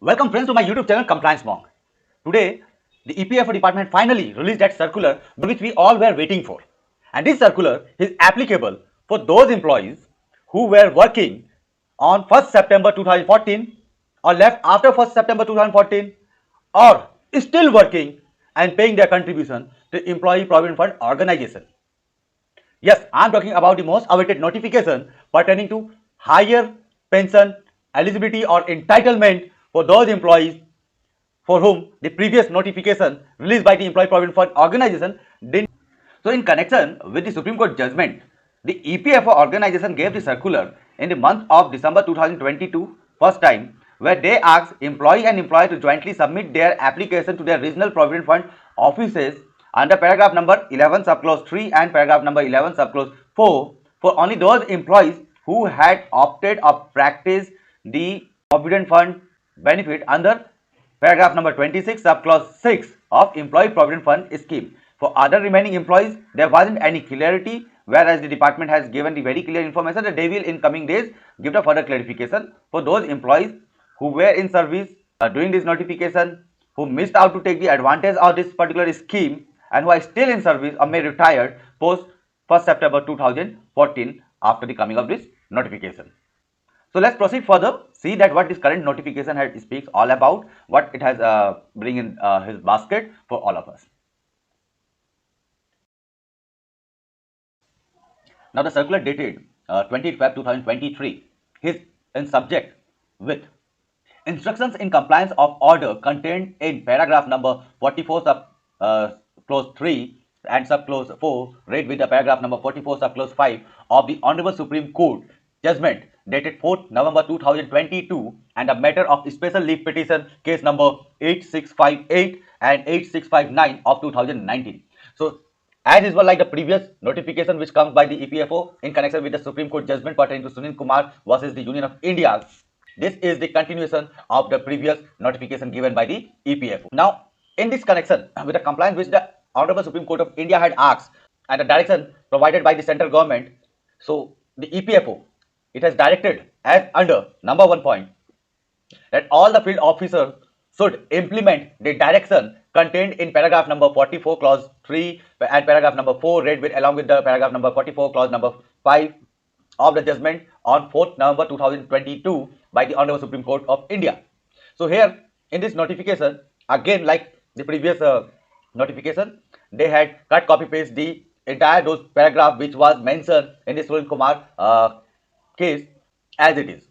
Welcome friends to my YouTube channel Compliance Monk. Today, the EPFO department finally released that circular which we all were waiting for. And this circular is applicable for those employees who were working on 1st September 2014 or left after 1st September 2014 or still working and paying their contribution to Employee Provident Fund organization. Yes, I am talking about the most awaited notification pertaining to higher pension eligibility or entitlement for those employees for whom the previous notification released by the Employee Provident Fund organization didn't. So, in connection with the Supreme Court judgment, the EPFO organization gave the circular in the month of December 2022 first time, where they asked employee and employer to jointly submit their application to their regional Provident Fund offices under paragraph number 11 subclause 3 and paragraph number 11 subclause 4 for only those employees who had opted or practiced the Provident Fund benefit under paragraph number 26 subclause 6 of Employee Provident Fund scheme. For other remaining employees, there wasn't any clarity, whereas the department has given the very clear information that they will in coming days give the further clarification for those employees who were in service during this notification, who missed out to take the advantage of this particular scheme and who are still in service or may retired post 1st September 2014 after the coming of this notification. So let's proceed further, see that what this current notification speaks all about, what it has bring in his basket for all of us. Now the circular dated 20th Feb 2023 is in subject with instructions in compliance of order contained in paragraph number 44 subclause 3 and subclause 4 read with the paragraph number 44 subclause 5 of the Hon'ble Supreme Court judgment dated 4th November 2022 and a matter of Special Leave Petition case number 8658 and 8659 of 2019. So, as usual, like the previous notification which comes by the EPFO in connection with the Supreme Court judgment pertaining to Sunil Kumar versus the Union of India, this is the continuation of the previous notification given by the EPFO. Now, in this connection with the compliance which the Honorable Supreme Court of India had asked and the direction provided by the central government, so the EPFO, it has directed as under number 1 point that all the field officers should implement the direction contained in paragraph number 44 clause 3 and paragraph number 4 read with along with the paragraph number 44 clause number 5 of the judgment on 4th November 2022 by the Honorable Supreme Court of India. So here in this notification, again like the previous notification, they had cut copy paste the entire those paragraph which was mentioned in the Sunil Kumar case as it is,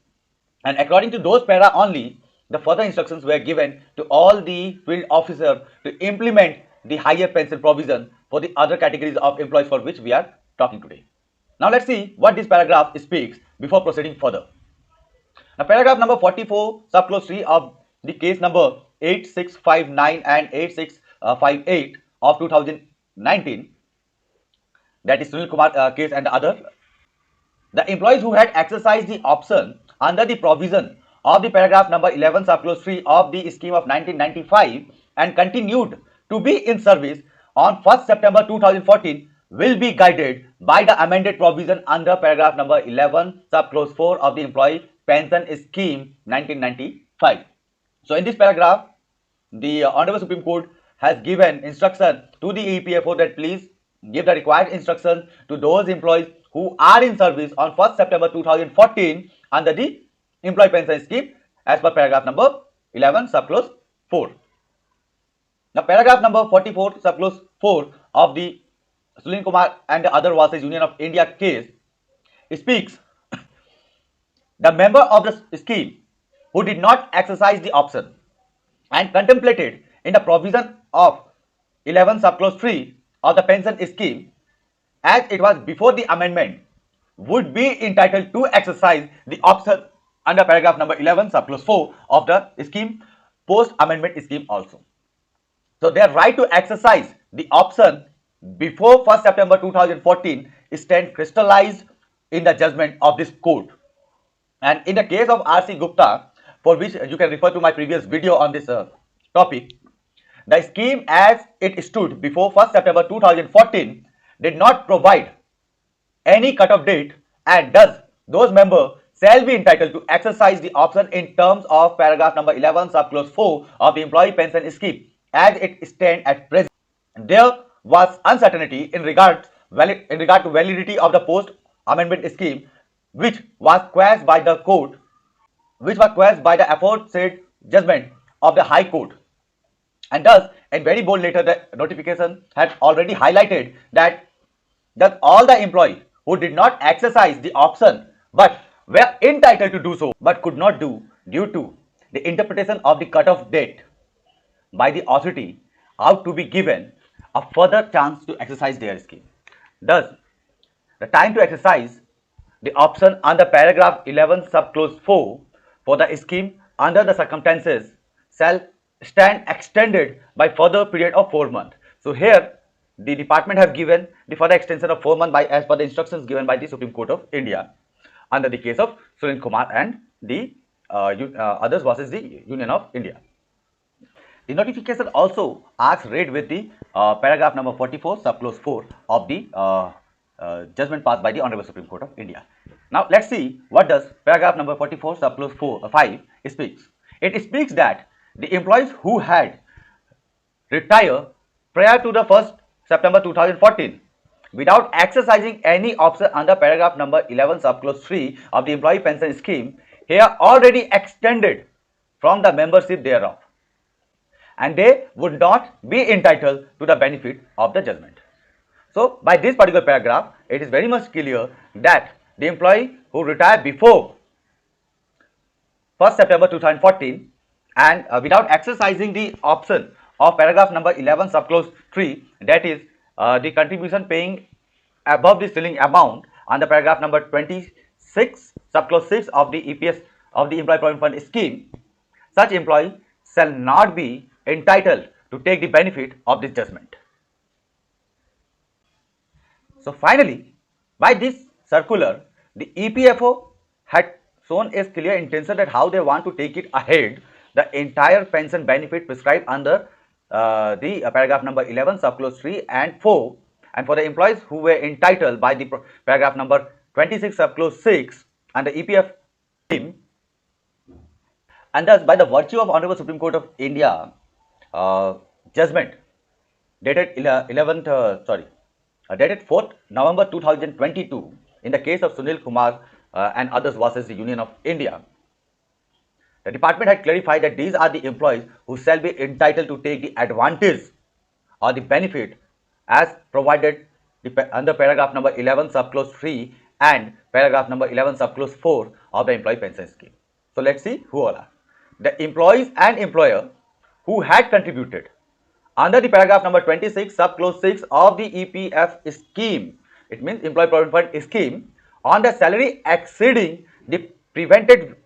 and according to those para only, the further instructions were given to all the field officers to implement the higher pension provision for the other categories of employees for which we are talking today. Now let's see what this paragraph speaks before proceeding further. Now paragraph number 44 subclause 3 of the case number 8659 and 8658 of 2019, that is Sunil Kumar case and the other. The employees who had exercised the option under the provision of the paragraph number 11 subclause 3 of the scheme of 1995 and continued to be in service on 1st September 2014 will be guided by the amended provision under paragraph number 11 subclause 4 of the Employee Pension Scheme 1995. So in this paragraph, the Honorable Supreme Court has given instruction to the EPFO that please give the required instructions to those employees who are in service on 1st September 2014 under the Employee Pension Scheme as per paragraph number 11 subclause 4. Now paragraph number 44 subclause 4 of the Sunil Kumar and the other versus Union of India case speaks the member of the scheme who did not exercise the option and contemplated in the provision of 11 subclause 3 of the pension scheme as it was before the amendment would be entitled to exercise the option under paragraph number 11 subclause 4 of the scheme post amendment scheme also. So their right to exercise the option before 1st September 2014 stand crystallized in the judgment of this court. And in the case of R.C. Gupta, for which you can refer to my previous video on this topic, the scheme as it stood before 1st September 2014 did not provide any cut-off date, and thus those members shall be entitled to exercise the option in terms of paragraph number 11 subclause 4 of the employee pension scheme as it stands at present. There was uncertainty in regard to validity of the post amendment scheme, which was quashed by the court, which was quashed by the aforesaid judgment of the High Court. And thus, in very bold letter, the notification had already highlighted that all the employees who did not exercise the option but were entitled to do so but could not do due to the interpretation of the cutoff date by the authority ought to be given a further chance to exercise their scheme. Thus, the time to exercise the option under paragraph 11 subclause 4 for the scheme under the circumstances shall stand extended by further period of 4 months. So here the department have given the further extension of 4 months by as per the instructions given by the Supreme Court of India under the case of Sunil Kumar and the others versus the Union of India. The notification also asks read with the paragraph number 44 subclause 4 of the judgment passed by the Hon'ble Supreme Court of India. Now let's see what does paragraph number 44 subclause 5 speaks. It speaks that the employees who had retired prior to the 1st September 2014 without exercising any option under paragraph number 11 subclause 3 of the employee pension scheme here already extended from the membership thereof, and they would not be entitled to the benefit of the judgment. So by this particular paragraph, it is very much clear that the employee who retired before 1st September 2014 and without exercising the option of paragraph number 11 subclause 3, that is the contribution paying above the ceiling amount under paragraph number 26 subclause 6 of the EPS of the Employee Provident Fund scheme, such employee shall not be entitled to take the benefit of this judgment. So finally, by this circular, the EPFO had shown a clear intention that how they want to take it ahead the entire pension benefit prescribed under the paragraph number 11 subclause 3 and 4, and for the employees who were entitled by the paragraph number 26 subclause 6 and the EPF scheme, and thus by the virtue of Hon'ble Supreme Court of India judgment dated 4th November 2022 in the case of Sunil Kumar and others versus the Union of India, the department had clarified that these are the employees who shall be entitled to take the advantage or the benefit as provided under paragraph number 11 subclause 3 and paragraph number 11 subclause 4 of the employee pension scheme. So let's see who all are. The employees and employer who had contributed under the paragraph number 26 subclause 6 of the EPF scheme, it means Employee Provident Fund scheme, on the salary exceeding the prevalent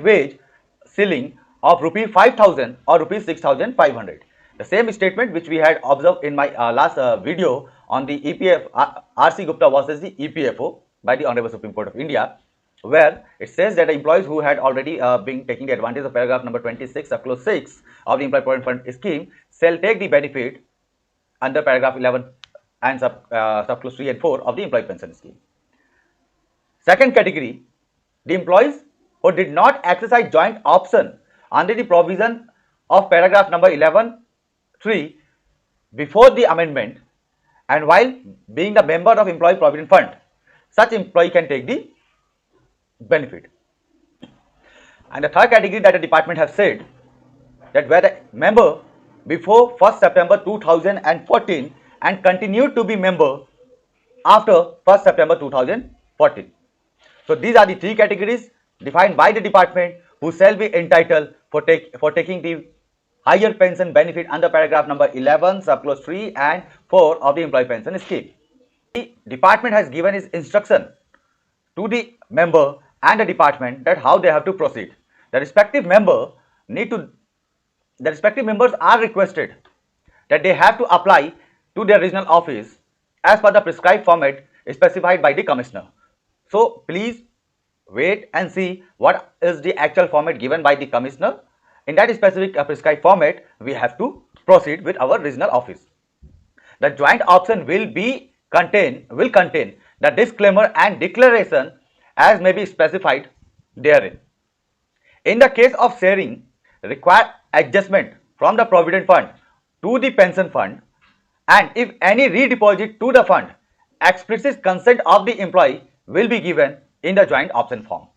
wage ceiling of rupee 5,000 or rupee 6,500. The same statement which we had observed in my last video on the EPF RC Gupta versus the EPFO by the Hon'ble Supreme Court of India, where it says that the employees who had already been taking the advantage of paragraph number 26 subclause 6 of the Employee Provident Fund scheme shall take the benefit under paragraph 11 and subclause 3 and 4 of the employee pension scheme. Second category, the employees who did not exercise joint option under the provision of paragraph number 11(3) before the amendment and while being the member of Employee Provident Fund, such employee can take the benefit. And the third category that the department has said that where the member before 1st September 2014 and continued to be member after 1st September 2014. So these are the three categories defined by the department who shall be entitled for taking the higher pension benefit under paragraph number 11 subclause 3 and 4 of the employee pension scheme. The department has given its instruction to the member and the department that how they have to proceed. The respective members are requested that they have to apply to their regional office as per the prescribed format specified by the commissioner. So please wait and see what is the actual format given by the commissioner. In that specific prescribed format, we have to proceed with our regional office. The joint option will contain the disclaimer and declaration as may be specified therein. In the case of sharing, require adjustment from the provident fund to the pension fund, and if any redeposit to the fund, explicit consent of the employee will be given in the joint option form.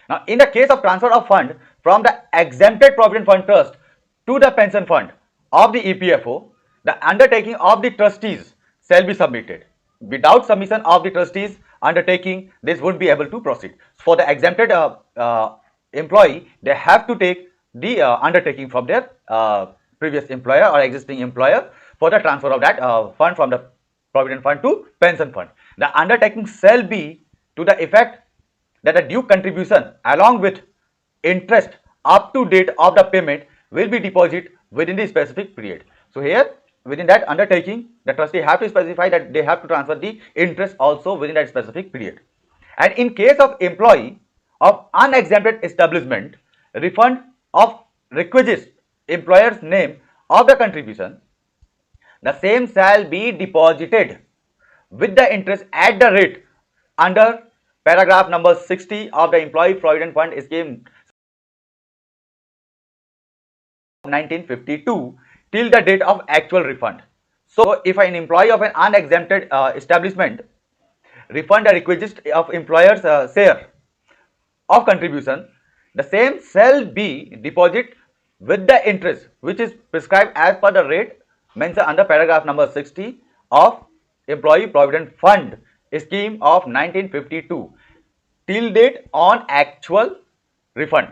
Now, in the case of transfer of fund from the exempted provident fund trust to the pension fund of the EPFO, the undertaking of the trustees shall be submitted. Without submission of the trustees undertaking, this would be able to proceed. For the exempted employee, they have to take the undertaking from their previous employer or existing employer for the transfer of that fund from the provident fund to pension fund. The undertaking shall be to the effect that the due contribution along with interest up to date of the payment will be deposited within the specific period. So here, within that undertaking, the trustee have to specify that they have to transfer the interest also within that specific period. And in case of employee of unexempted establishment, refund of requisite employer's name of the contribution, the same shall be deposited with the interest at the rate under paragraph number 60 of the Employee Provident Fund Scheme 1952 till the date of actual refund. So, if an employee of an unexempted establishment refund a requisite of employer's share of contribution, the same shall be deposited with the interest which is prescribed as per the rate mentioned under paragraph number 60 of Employee Provident Fund Scheme of 1952 till date on actual refund.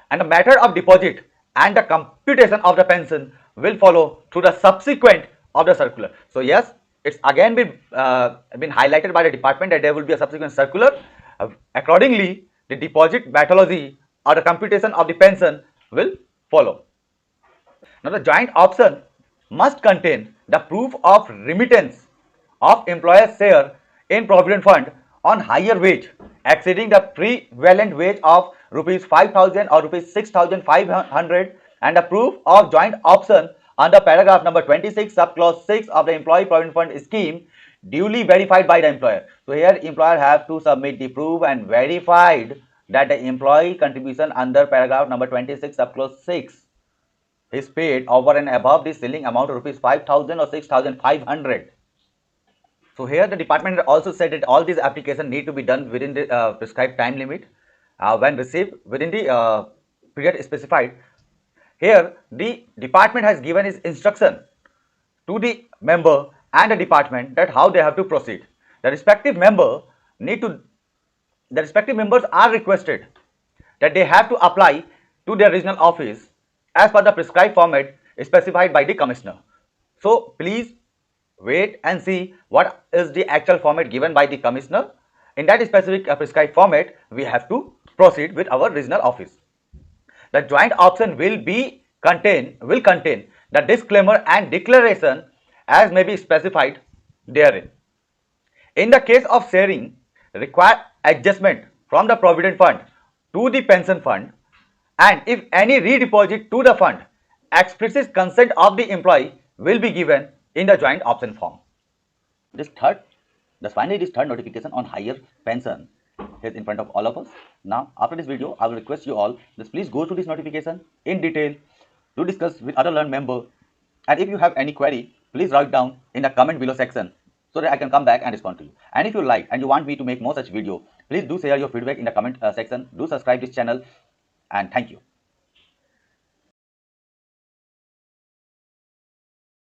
And the matter of deposit and the computation of the pension will follow through the subsequent of the circular. So yes, it's again been highlighted by the department that there will be a subsequent circular. Accordingly, the deposit methodology or the computation of the pension will follow. Now, the joint option must contain the proof of remittance of employer's share in provident fund on higher wage exceeding the prevalent wage of rupees 5,000 or rupees 6,500, and the proof of joint option under paragraph number 26 subclause 6 of the Employee Provident Fund Scheme duly verified by the employer. So here employer have to submit the proof and verified that the employee contribution under paragraph number 26 subclause 6 is paid over and above the ceiling amount of rupees 5,000 or 6,500. So here the department also said that all these applications need to be done within the prescribed time limit when received within the period specified. Here the department has given its instruction to the member and the department that how they have to proceed. The respective members are requested that they have to apply to their regional office as per the prescribed format specified by the commissioner. So please wait and see what is the actual format given by the commissioner. In that specific prescribed format, we have to proceed with our regional office. The joint option will contain the disclaimer and declaration as may be specified therein. In the case of sharing, require adjustment from the provident fund to the pension fund, and if any redeposit to the fund, explicit consent of the employee will be given in the joint option form. Finally, this third notification on higher pension is in front of all of us. Now, after this video, I will request you all, just please go through this notification in detail to discuss with other learned member. And if you have any query, please write down in the comment below section so that I can come back and respond to you. And if you like and you want me to make more such video, please do share your feedback in the comment section. Do subscribe this channel, and thank you.